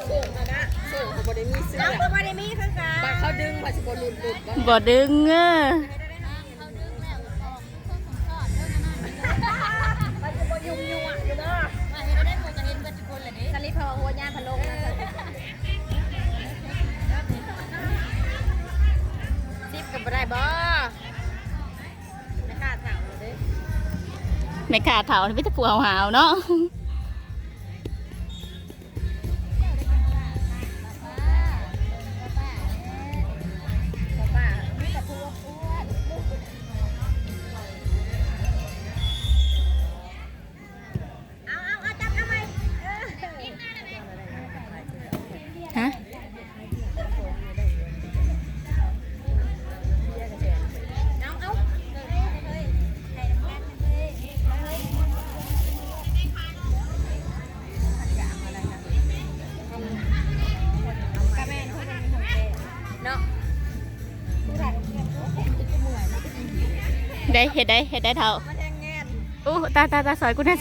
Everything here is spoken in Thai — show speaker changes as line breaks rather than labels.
ส่งนะส่งเขาบ่ได้มีเสื้อ
น้องก็ไม่ได้มีคือกัน
บางเขาดึงมาสิบ่หลุด
บ่ดึง
มันจะบ่ยุ่งยุ่งอยู่เนาะมาเห็นได้หมดก็เห็นเบิดทุกคนเลยนี่สลิปพอหัวย่านพะโลงซิปกับบ่ได้บ่ไม่ขาดถามเลย
ไม่ขาดเถาไม่จะผัวหาวเนาะฮะได้เห็ดได้เท่าอู้ตาสอยกูได้